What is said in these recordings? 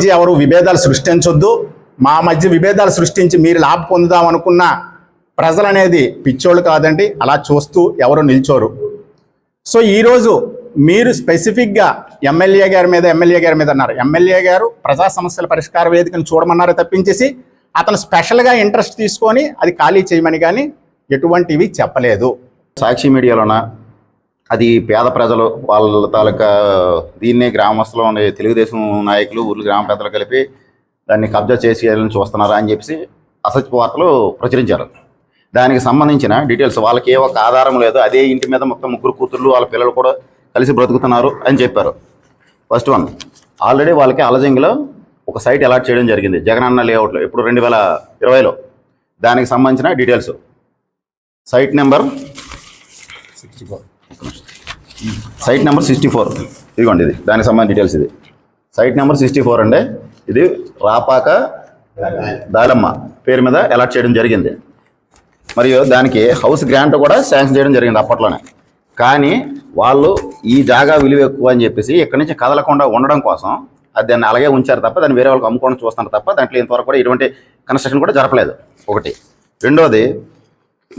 మధ్య ఎవరు విభేదాలు సృష్టించొద్దు. మా మధ్య విభేదాలు సృష్టించి మీరు లాభం పొందుదాం అనుకున్న ప్రజలు అనేది పిచ్చోళ్ళు కాదండి, అలా చూస్తూ ఎవరు నిల్చోరు. సో ఈరోజు మీరు స్పెసిఫిక్గా ఎమ్మెల్యే గారి మీద అన్నారు. ఎమ్మెల్యే గారు ప్రజా సమస్యల పరిష్కార వేదికను చూడమన్నారే తప్పించేసి అతను స్పెషల్గా ఇంట్రెస్ట్ తీసుకొని అది ఖాళీ చేయమని కానీ ఎటువంటివి చెప్పలేదు. సాక్షి మీడియాలోన అది పేద ప్రజలు వాళ్ళ తాలూకా దీన్ని గ్రామస్తులు ఉండే తెలుగుదేశం నాయకులు ఊర్లు గ్రామ పెద్దలు కలిపి దాన్ని కబ్జా చేసేయాలని చూస్తున్నారా అని చెప్పి అసత్య వార్తలు ప్రచురించారు. దానికి సంబంధించిన డీటెయిల్స్ వాళ్ళకి ఏ ఒక ఆధారం లేదు. అదే ఇంటి మీద మొత్తం ముగ్గురు కూతుర్లు వాళ్ళ పిల్లలు కూడా కలిసి బ్రతుకుతున్నారు అని చెప్పారు. ఫస్ట్ వన్, ఆల్రెడీ వాళ్ళకి అలజంగిలో ఒక సైట్ అలాట్ చేయడం జరిగింది జగనన్న లేఅవుట్లో, ఇప్పుడు 2020లో. దానికి సంబంధించిన డీటెయిల్స్ సైట్ నెంబర్ 64 ఇదిగోండి, ఇది దానికి సంబంధించిన డీటెయిల్స్. ఇది సైట్ నెంబర్ 64 అండి. ఇది రాపాక దాలమ్మ పేరు మీద అలాట్ చేయడం జరిగింది. మరియు దానికి హౌస్ గ్రాంట్ కూడా శాంక్షన్ చేయడం జరిగింది అప్పట్లోనే. కానీ వాళ్ళు ఈ జాగా విలువ ఎక్కువ అని చెప్పేసి ఇక్కడి నుంచి కదలకుండా ఉండడం కోసం అది దాన్ని అలాగే ఉంచారు తప్ప దాన్ని వేరే వాళ్ళకి అమ్ముకోవడం చూస్తున్నారు తప్ప దాంట్లో ఇంతవరకు కూడా ఎటువంటి కన్స్ట్రక్షన్ కూడా జరపలేదు. ఒకటి. రెండోది,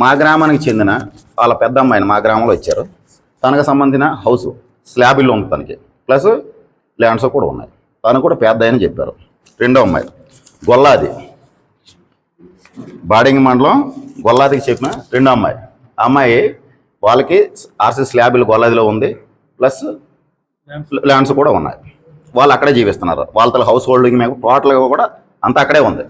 మా గ్రామానికి చెందిన వాళ్ళ పెద్ద అమ్మాయిని మా గ్రామంలో ఇచ్చారు. తనకు సంబంధించిన హౌస్ స్లాబ్ ఇల్లు ఉంది తనకి, ప్లస్ ల్యాండ్స్ కూడా ఉన్నాయి. తను కూడా పెద్ద అని చెప్పారు. రెండో అమ్మాయి గొల్లాది, బాడింగ్ మండలం గొల్లాదికి చెప్పిన రెండో అమ్మాయి. అమ్మాయి వాళ్ళకి ఆర్సీ స్లాబ్ ఇల్లు గొల్లాదిలో ఉంది, ప్లస్ ల్యాండ్స్ కూడా ఉన్నాయి. వాళ్ళు అక్కడే జీవిస్తున్నారు. వాళ్ళ హౌస్ హోల్డింగ్ మేము టోటల్గా కూడా అంతా అక్కడే ఉంది.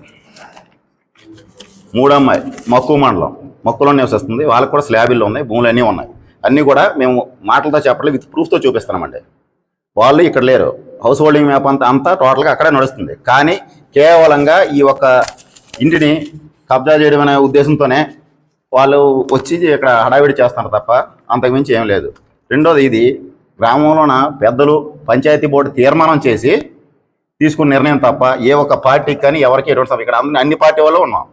మూడో అమ్మాయి మక్కువ మండలం, మక్కువలో నివసిస్తుంది. వాళ్ళకి కూడా స్లాబ్ ఇల్లు ఉన్నాయి, భూములు అన్నీ ఉన్నాయి. అన్నీ కూడా మేము మాటలతో చెప్పలేదు, విత్ ప్రూఫ్తో చూపిస్తున్నామండి. వాళ్ళు ఇక్కడ లేరు. హౌస్ హోల్డింగ్ మ్యాప్ అంతా టోటల్గా అక్కడే నడుస్తుంది. కానీ కేవలంగా ఈ ఒక్క ఇంటిని కబ్జా చేయడం అనే ఉద్దేశంతోనే వాళ్ళు వచ్చి ఇక్కడ హడావిడి చేస్తున్నారు తప్ప అంతకుమించి ఏం లేదు. రెండోది, ఇది గ్రామంలోన పెద్దలు పంచాయతీ బోర్డు తీర్మానం చేసి తీసుకున్న నిర్ణయం తప్ప ఏ ఒక్క పార్టీకి కానీ ఎవరికి ఎటువంటి ఇక్కడ అన్ని పార్టీ వాళ్ళు ఉన్నాం.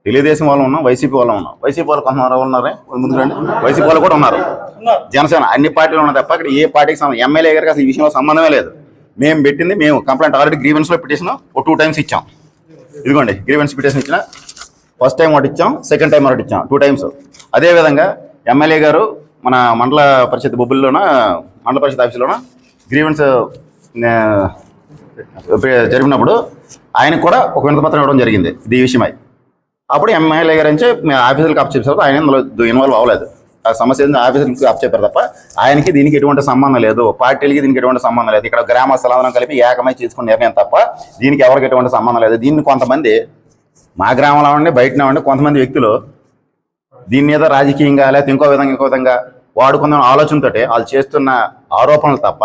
తెలుగుదేశం వాళ్ళు ఉన్నాం, వైసీపీ వాళ్ళు ఉన్నాం. వైసీపీ వాళ్ళు కొంతమంది ఉన్నారే ముందుకండి, వైసీపీ వాళ్ళు కూడా ఉన్నారు, జనసేన, అన్ని పార్టీలు ఉన్నాయి తప్ప ఇక్కడ ఏ పార్టీకి ఎమ్మెల్యే గారికి అసలు ఈ విషయంలో సంబంధమే లేదు. మేము పెట్టింది మేము కంప్లైంట్ ఆల్రెడీ గ్రీవెన్స్లో పిటిషన్ 2 times ఇచ్చాం. ఇదిగోండి గ్రీవెన్స్ పిటిషన్ ఇచ్చిన, ఫస్ట్ టైం ఒకటి ఇచ్చాం, సెకండ్ టైం ఒకటి ఇచ్చాం, 2 times. అదేవిధంగా ఎమ్మెల్యే గారు మన మండల పరిషత్ బొబ్బుల్లోన మండల పరిషత్ ఆఫీసులోన గ్రీవెన్స్ జరిపినప్పుడు ఆయనకు కూడా ఒక వినతిపత్రం ఇవ్వడం జరిగింది ఈ విషయమై. అప్పుడు ఎమ్మెల్యే గారు నుంచి ఆఫీసులకు అప్ చెప్పారు, ఆయన ఇన్వాల్వ్ అవ్వలేదు. ఆ సమస్య ఆఫీసులకు అప్ చెప్పారు తప్ప ఆయనకి దీనికి ఎటువంటి సంబంధం లేదు, పార్టీలకి దీనికి ఎటువంటి సంబంధం లేదు. ఇక్కడ గ్రామస్తులందరం కలిపి ఏకమై తీసుకున్న నిర్ణయం తప్ప దీనికి ఎవరికి ఎటువంటి సంబంధం లేదు. దీన్ని కొంతమంది మా గ్రామంలో ఉండి బయటనే ఉండి కొంతమంది వ్యక్తులు దీన్ని ఏదో రాజకీయంగా లేకపోతే ఇంకో విధంగా వాడుకున్న ఆలోచనతో వాళ్ళు చేస్తున్న ఆరోపణలు తప్ప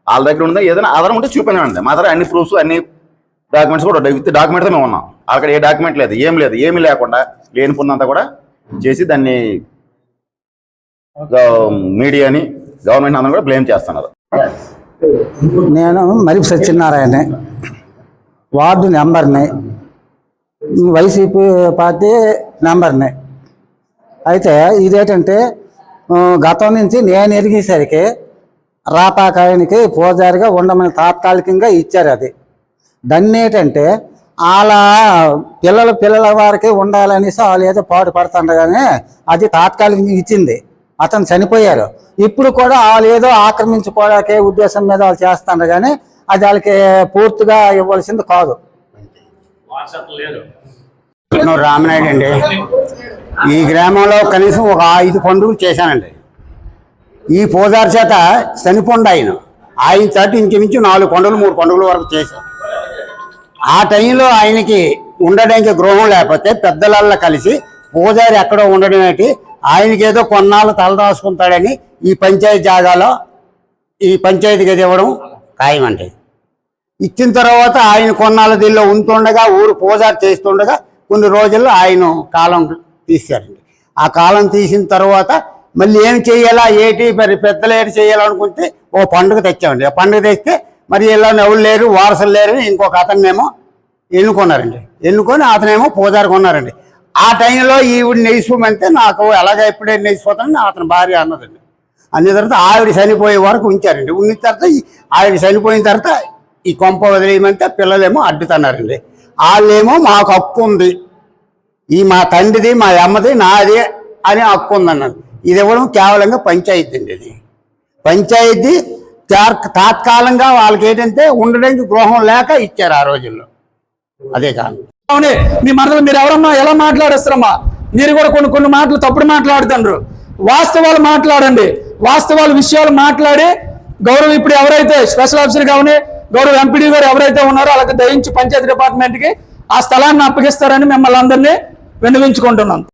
వాళ్ళ దగ్గర ఉందా ఏదైనా ఆధారం ఉంటే చూపించండి. మా దగ్గర అన్ని ప్రూఫ్స్ అన్ని డాక్యుమెంట్స్ కూడా విత్ డాక్యుమెంట్తో మేము ఉన్నాం. అక్కడ ఏ డాక్యుమెంట్ లేదు, ఏమీ లేకుండా లేని పొందంతా కూడా చేసి దాన్ని మీడియాని గవర్నమెంట్ అందరూ కూడా బ్లేమ్ చేస్తున్నారు. నేను మరిపు సత్యనారాయణ, వార్డు నెంబర్ని, వైసీపీ పార్టీ నెంబర్ని. అయితే ఇదేంటంటే గతం నుంచి నేను ఎరిగేసరికి రాపాకాయనికి పూజారిగా ఉండమని తాత్కాలికంగా ఇచ్చారు. అది దాన్ని ఏంటంటే వాళ్ళ పిల్లల వారికి ఉండాలనేసి వాళ్ళు ఏదో పాటు పడుతుండగానే అది తాత్కాలికంగా ఇచ్చింది. అతను చనిపోయారు. ఇప్పుడు కూడా వాళ్ళు ఏదో ఆక్రమించుకోవడానికి ఉద్దేశం మీద వాళ్ళు చేస్తున్నారు కానీ అది వాళ్ళకి పూర్తిగా ఇవ్వాల్సింది కాదు. రామనాయుడు అండి. ఈ గ్రామంలో కనీసం ఒక 5 పండుగలు చేశానండి. ఈ పూజారి చేత చనిపోండి ఆయన చాటి ఇంచుమించు 4 పండుగలు 3 పండుగల వరకు చేశాం. ఆ టైంలో ఆయనకి ఉండడానికి గృహం లేకపోతే పెద్దలల్లో కలిసి పూజారి ఎక్కడో ఉండడం ఏంటి, ఆయనకి ఏదో కొన్నాళ్ళు తలదాచుకుంటాడని ఈ పంచాయతీ జాగాలో ఈ పంచాయతీ గది ఇవ్వడం ఖాయమండి. ఇచ్చిన తర్వాత ఆయన కొన్నాళ్ళ దీనిలో ఉంటుండగా ఊరు పూజారి చేస్తుండగా కొన్ని రోజుల్లో ఆయన కాలం తీశారండి. ఆ కాలం తీసిన తర్వాత మళ్ళీ ఏం చేయాలా ఏంటి మరి పెద్దలు ఏంటి చేయాలనుకుంటే ఓ పండుగ తెచ్చామండి. ఆ పండుగ తెస్తే మరి ఇలా ఎవరు లేరు, వారసులు లేరు, ఇంకొక అతన్నేమో ఎన్నుకున్నారండి. ఎన్నుకొని అతనేమో పూజారి కొన్నారండి. ఆ టైంలో ఈవిడ నెగిసిపోమంటే నాకు ఎలాగ ఎప్పుడే నెగిసిపోతానని అతని భార్య అన్నదండి. అన్న తర్వాత ఆవిడ చనిపోయే వరకు ఉంచారండి. ఉన్న తర్వాత ఆవిడ చనిపోయిన తర్వాత ఈ కొంప వదిలేయమంటే పిల్లలేమో అడ్డుతున్నారండి. వాళ్ళేమో మాకు హక్కు ఉంది, ఈ మా తండ్రిది మా అమ్మది నాది అని హక్కు ఉందన్నారు. ఇది ఇవ్వడం కేవలంగా పంచాయతీ అండి. ఇది పంచాయతీ తాత్కాలంగా వాళ్ళకి ఏంటంటే ఉండడానికి గృహం లేక ఇచ్చారు ఆ రోజుల్లో. అదే కాదు. అవునే మీ మనలో మీరు ఎవరమ్మా ఎలా మాట్లాడేస్తారమ్మా? మీరు కూడా కొన్ని మాటలు తప్పుడు మాట్లాడుతున్నారు. వాస్తవాలు మాట్లాడండి. వాస్తవాల విషయాలు మాట్లాడి గౌరవ ఇప్పుడు ఎవరైతే స్పెషల్ ఆఫీసర్ కావని గౌరవ ఎంపీడీ గారు ఎవరైతే ఉన్నారో వాళ్ళకి దయించి పంచాయతీ డిపార్ట్మెంట్కి ఆ స్థలాన్ని అప్పగిస్తారని మిమ్మల్ని అందరినీ విన్నవించుకుంటున్నాను.